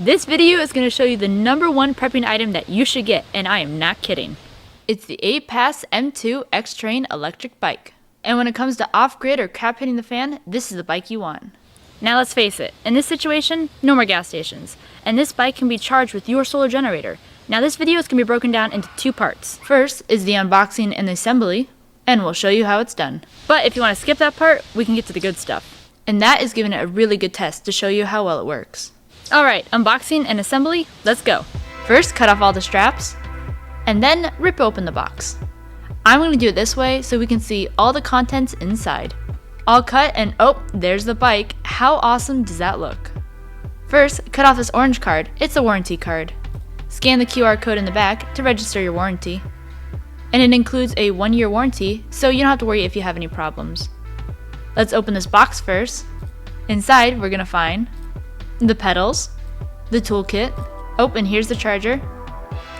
This video is going to show you the #1 prepping item that you should get, and I am not kidding. It's the Aipas M2 Xterrain electric bike. And when it comes to off-grid or crap hitting the fan, this is the bike you want. Now let's face it, in this situation, no more gas stations, and this bike can be charged with your solar generator. Now this video is going to be broken down into 2 parts. First is the unboxing and the assembly, and we'll show you how it's done. But if you want to skip that part, we can get to the good stuff. And that is giving it a really good test to show you how well it works. Alright, unboxing and assembly, let's go. First, cut off all the straps, and then rip open the box. I'm going to do it this way so we can see all the contents inside. All cut and oh, there's the bike. How awesome does that look? First, cut off this orange card. It's a warranty card. Scan the QR code in the back to register your warranty. And it includes a 1-year warranty, so you don't have to worry if you have any problems. Let's open this box first. Inside, we're going to find the pedals, the toolkit, oh, and here's the charger,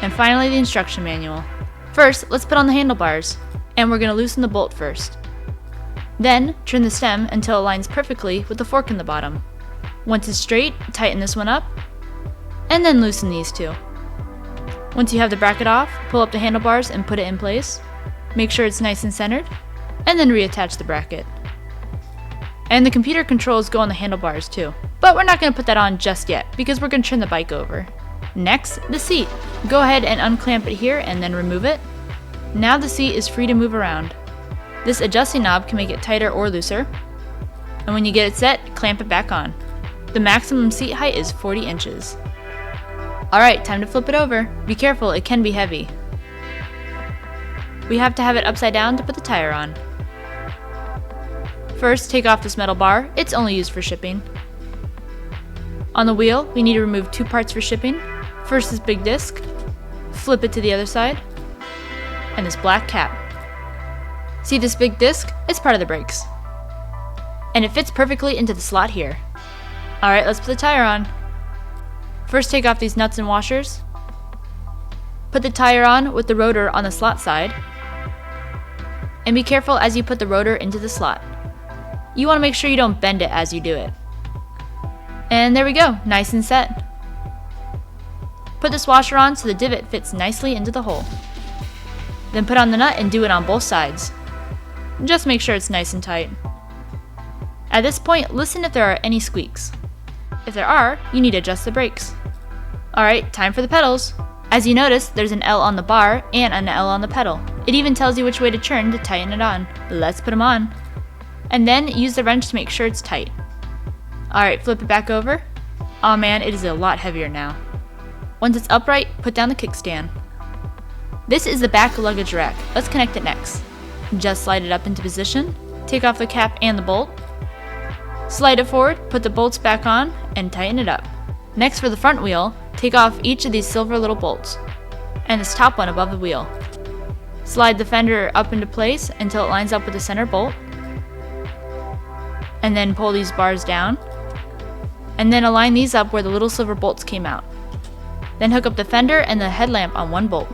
and finally the instruction manual. First, let's put on the handlebars, and we're going to loosen the bolt first. Then, trim the stem until it lines perfectly with the fork in the bottom. Once it's straight, tighten this one up, and then loosen these two. Once you have the bracket off, pull up the handlebars and put it in place. Make sure it's nice and centered, and then reattach the bracket. And the computer controls go on the handlebars too. But we're not going to put that on just yet, because we're going to turn the bike over. Next, the seat. Go ahead and unclamp it here and then remove it. Now the seat is free to move around. This adjusting knob can make it tighter or looser. And when you get it set, clamp it back on. The maximum seat height is 40 inches. Alright, time to flip it over. Be careful, it can be heavy. We have to have it upside down to put the tire on. First, take off this metal bar. It's only used for shipping. On the wheel, we need to remove 2 parts for shipping. First, this big disc. Flip it to the other side. And this black cap. See this big disc? It's part of the brakes. And it fits perfectly into the slot here. Alright, let's put the tire on. First, take off these nuts and washers. Put the tire on with the rotor on the slot side. And be careful as you put the rotor into the slot. You want to make sure you don't bend it as you do it. And there we go, nice and set. Put this washer on so the divot fits nicely into the hole. Then put on the nut and do it on both sides. Just make sure it's nice and tight. At this point, listen if there are any squeaks. If there are, you need to adjust the brakes. Alright, time for the pedals. As you notice, there's an L on the bar and an L on the pedal. It even tells you which way to turn to tighten it on. Let's put them on. And then use the wrench to make sure it's tight. Alright, flip it back over. Aw man, it is a lot heavier now. Once it's upright, put down the kickstand. This is the back luggage rack. Let's connect it next. Just slide it up into position, take off the cap and the bolt, slide it forward, put the bolts back on, and tighten it up. Next, for the front wheel, take off each of these silver little bolts, and this top one above the wheel. Slide the fender up into place until it lines up with the center bolt, and then pull these bars down, and then align these up where the little silver bolts came out. Then hook up the fender and the headlamp on one bolt,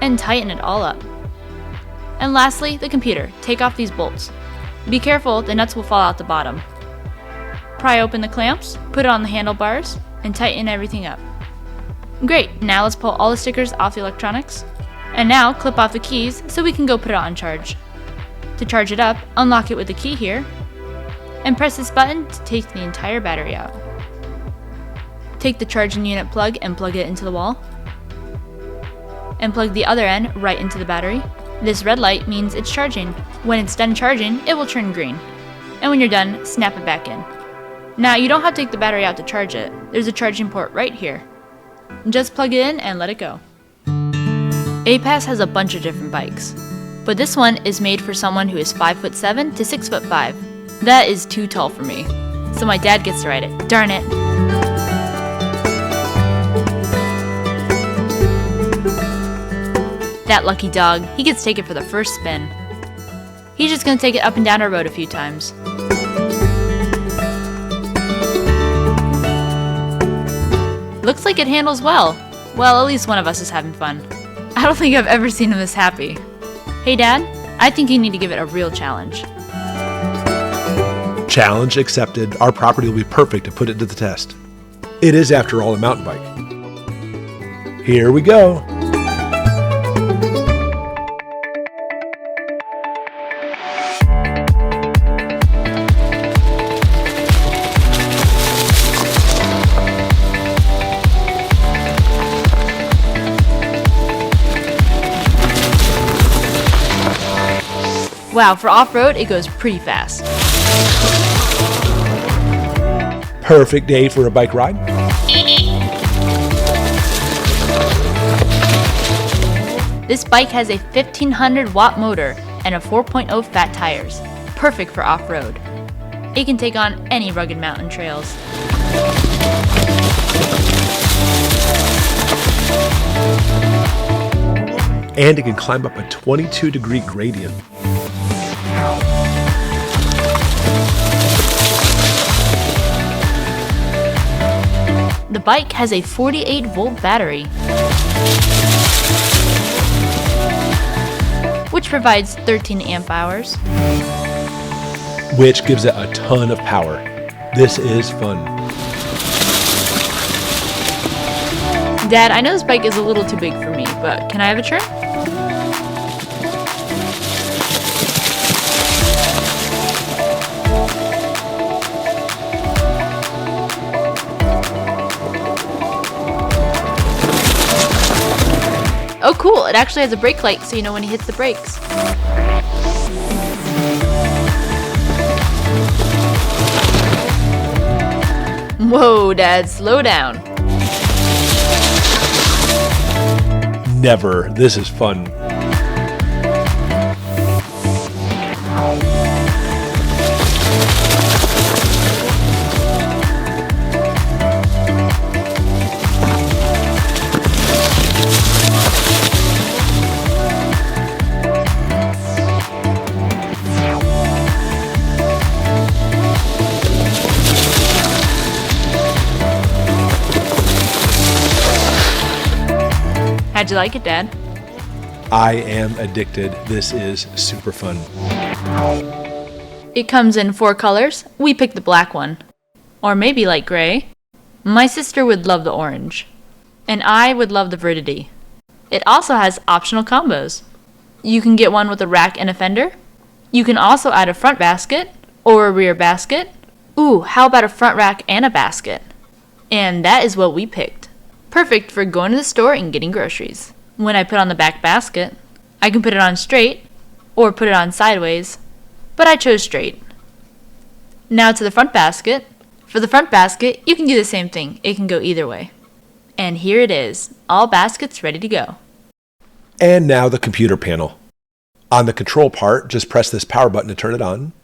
and tighten it all up. And lastly, the computer. Take off these bolts. Be careful, the nuts will fall out the bottom. Pry open the clamps, put it on the handlebars, and tighten everything up. Great, now let's pull all the stickers off the electronics. And now clip off the keys so we can go put it on charge. To charge it up, unlock it with the key here, and press this button to take the entire battery out. Take the charging unit plug and plug it into the wall, and plug the other end right into the battery. This red light means it's charging. When it's done charging, it will turn green. And when you're done, snap it back in. Now, you don't have to take the battery out to charge it. There's a charging port right here. Just plug it in and let it go. Aipas has a bunch of different bikes, but this one is made for someone who is 5'7" to 6'5". That is too tall for me, so my dad gets to ride it. Darn it. That lucky dog, he gets to take it for the first spin. He's just gonna take it up and down our road a few times. Looks like it handles well. Well, at least one of us is having fun. I don't think I've ever seen him this happy. Hey Dad, I think you need to give it a real challenge. Challenge accepted. Our property will be perfect to put it to the test. It is, after all, a mountain bike. Here we go. Wow, for off-road, it goes pretty fast. Perfect day for a bike ride. This bike has a 1500 watt motor and a 4.0 fat tires, perfect for off-road. It can take on any rugged mountain trails. And it can climb up a 22-degree gradient. The bike has a 48-volt battery, which provides 13 amp hours. Which gives it a ton of power. This is fun. Dad, I know this bike is a little too big for me, but can I have a turn? Oh cool, it actually has a brake light so you know when he hits the brakes. Whoa, Dad, slow down. Never. This is fun. How'd you like it, Dad? I am addicted. This is super fun. It comes in 4 colors. We picked the black one. Or maybe light gray. My sister would love the orange. And I would love the Bluetti. It also has optional combos. You can get one with a rack and a fender. You can also add a front basket or a rear basket. Ooh, how about a front rack and a basket? And that is what we picked. Perfect for going to the store and getting groceries. When I put on the back basket, I can put it on straight or put it on sideways, but I chose straight. Now to the front basket. For the front basket, you can do the same thing. It can go either way. And here it is, all baskets ready to go. And now the computer panel. On the control part, just press this power button to turn it on.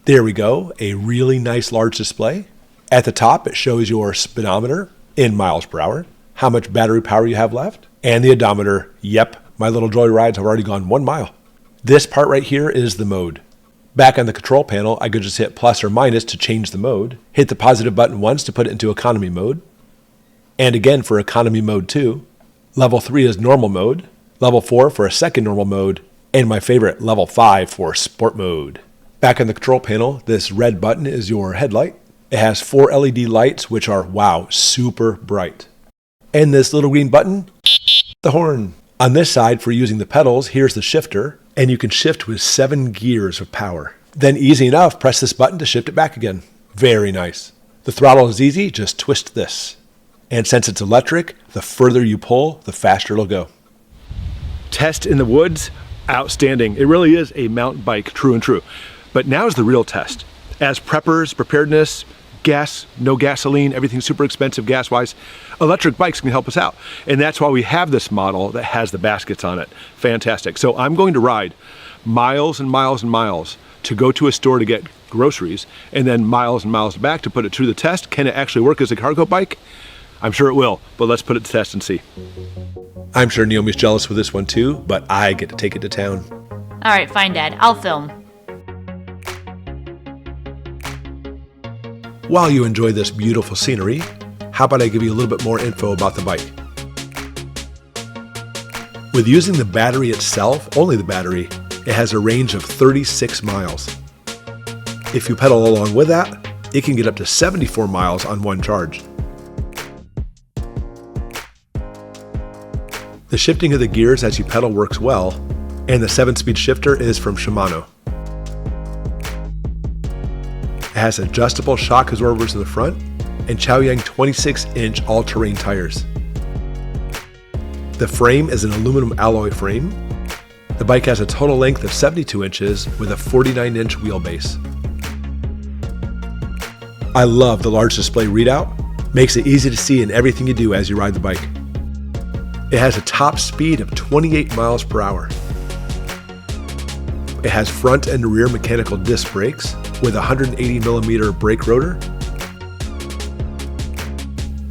There we go, a really nice large display. At the top, it shows your speedometer in miles per hour, how much battery power you have left, and the odometer. Yep, my little joyrides have already gone 1 mile. This part right here is the mode. Back on the control panel, I could just hit plus or minus to change the mode, hit the positive button once to put it into economy mode, and again for economy mode 2. Level 3 is normal mode, level 4 for a second normal mode, and my favorite, level 5 for sport mode. Back on the control panel, this red button is your headlight. It has 4 LED lights, which are, wow, super bright. And this little green button, the horn. On this side, for using the pedals, here's the shifter, and you can shift with 7 gears of power. Then easy enough, press this button to shift it back again. Very nice. The throttle is easy, just twist this. And since it's electric, the further you pull, the faster it'll go. Test in the woods, outstanding. It really is a mountain bike, true and true. But now's the real test. As preppers, preparedness, gas, no gasoline, everything's super expensive gas-wise, electric bikes can help us out. And that's why we have this model that has the baskets on it. Fantastic. So I'm going to ride miles and miles and miles to go to a store to get groceries, and then miles and miles back to put it through the test. Can it actually work as a cargo bike? I'm sure it will, but let's put it to test and see. I'm sure Naomi's jealous with this one too, but I get to take it to town. All right, fine, Dad. I'll film. While you enjoy this beautiful scenery, how about I give you a little bit more info about the bike? With using the battery itself, only the battery, it has a range of 36 miles. If you pedal along with that, it can get up to 74 miles on one charge. The shifting of the gears as you pedal works well, and the 7-speed shifter is from Shimano. It has adjustable shock absorbers in the front and Chaoyang 26-inch all-terrain tires. The frame is an aluminum alloy frame. The bike has a total length of 72 inches with a 49-inch wheelbase. I love the large display readout. Makes it easy to see in everything you do as you ride the bike. It has a top speed of 28 miles per hour. It has front and rear mechanical disc brakes with a 180mm brake rotor.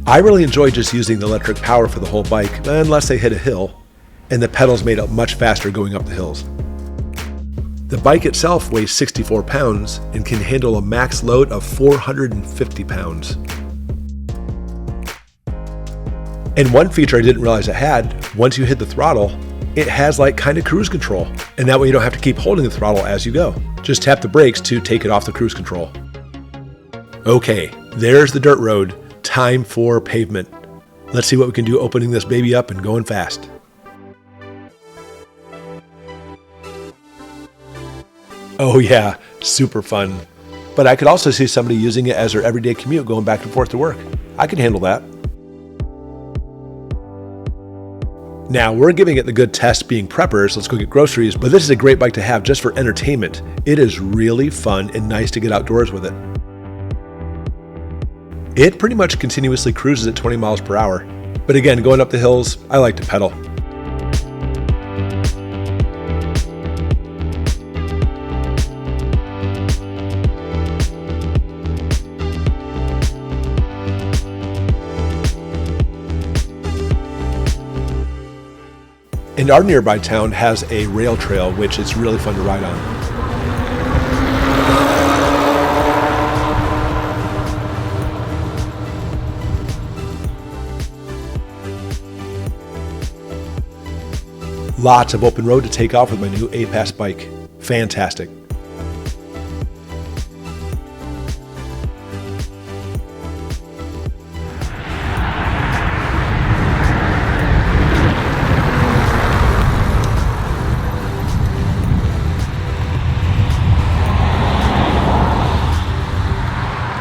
I really enjoy just using the electric power for the whole bike, unless I hit a hill, and the pedals made it much faster going up the hills. The bike itself weighs 64 pounds and can handle a max load of 450 pounds. And one feature I didn't realize it had, once you hit the throttle, it has like kind of cruise control. And that way you don't have to keep holding the throttle as you go. Just tap the brakes to take it off the cruise control. Okay, there's the dirt road. Time for pavement. Let's see what we can do opening this baby up and going fast. Oh yeah, super fun. But I could also see somebody using it as their everyday commute going back and forth to work. I could handle that. Now, we're giving it the good test being preppers, let's go get groceries, but this is a great bike to have just for entertainment. It is really fun and nice to get outdoors with it. It pretty much continuously cruises at 20 miles per hour. But again, going up the hills, I like to pedal. And our nearby town has a rail trail, which is really fun to ride on. Lots of open road to take off with my new Aipas bike. Fantastic.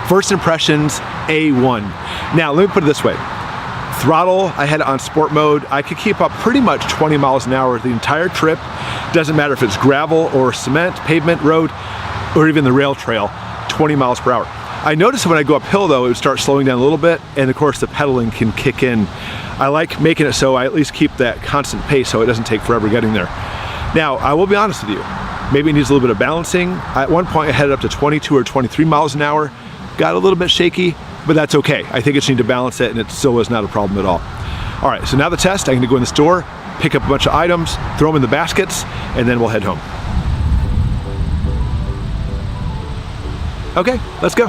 First impressions, A1. Now, let me put it this way. Throttle, I had it on sport mode. I could keep up pretty much 20 miles an hour the entire trip. Doesn't matter if it's gravel or cement, pavement, road, or even the rail trail, 20 miles per hour. I noticed when I go uphill though, it would start slowing down a little bit, and of course the pedaling can kick in. I like making it so I at least keep that constant pace so it doesn't take forever getting there. Now, I will be honest with you, maybe it needs a little bit of balancing. At one point I had it up to 22 or 23 miles an hour, got a little bit shaky, but that's okay. I think I just need to balance it, and it still is not a problem at all. All right, so now the test, I'm gonna go in the store, pick up a bunch of items, throw them in the baskets, and then we'll head home. Okay, let's go.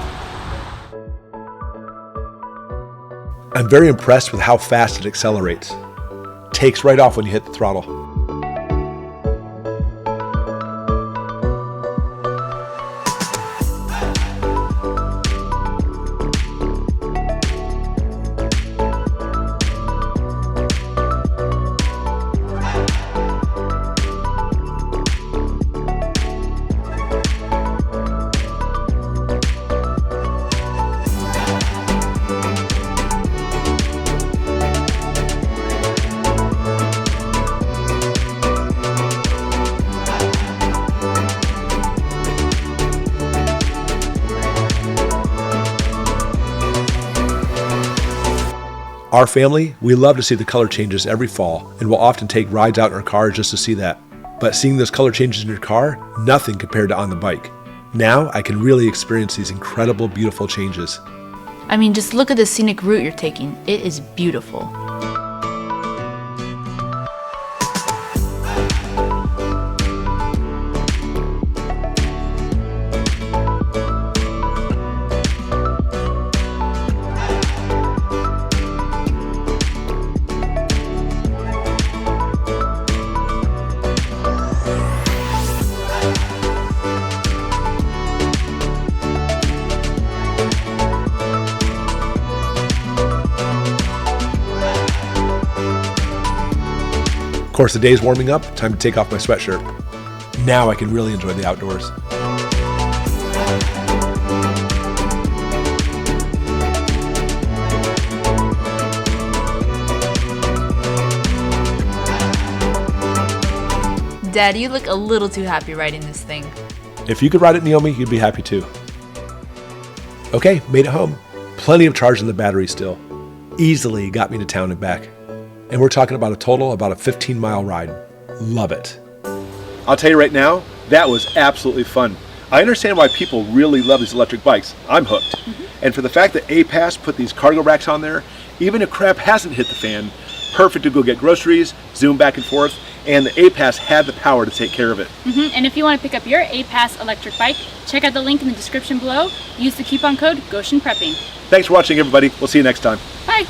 I'm very impressed with how fast it accelerates. Takes right off when you hit the throttle. Our family, we love to see the color changes every fall, and we'll often take rides out in our cars just to see that. But seeing those color changes in your car, nothing compared to on the bike. Now I can really experience these incredible, beautiful changes. I mean, just look at the scenic route you're taking. It is beautiful. course, the day's warming up, time to take off my sweatshirt. Now I can really enjoy the outdoors. Dad, you look a little too happy riding this thing. If you could ride it, Naomi, you'd be happy too. Okay, made it home. Plenty of charge in the battery still. Easily got me to town and back. And we're talking about a total about a 15-mile ride. Love it. I'll tell you right now, that was absolutely fun. I understand why people really love these electric bikes. I'm hooked. And for the fact that Aipas put these cargo racks on there, even if crap hasn't hit the fan, perfect to go get groceries, zoom back and forth, and the Aipas had the power to take care of it. And if you want to pick up your Aipas electric bike, check out the link in the description below. Use the coupon code GoshenPrepping. Thanks for watching, everybody. We'll see you next time. Bye.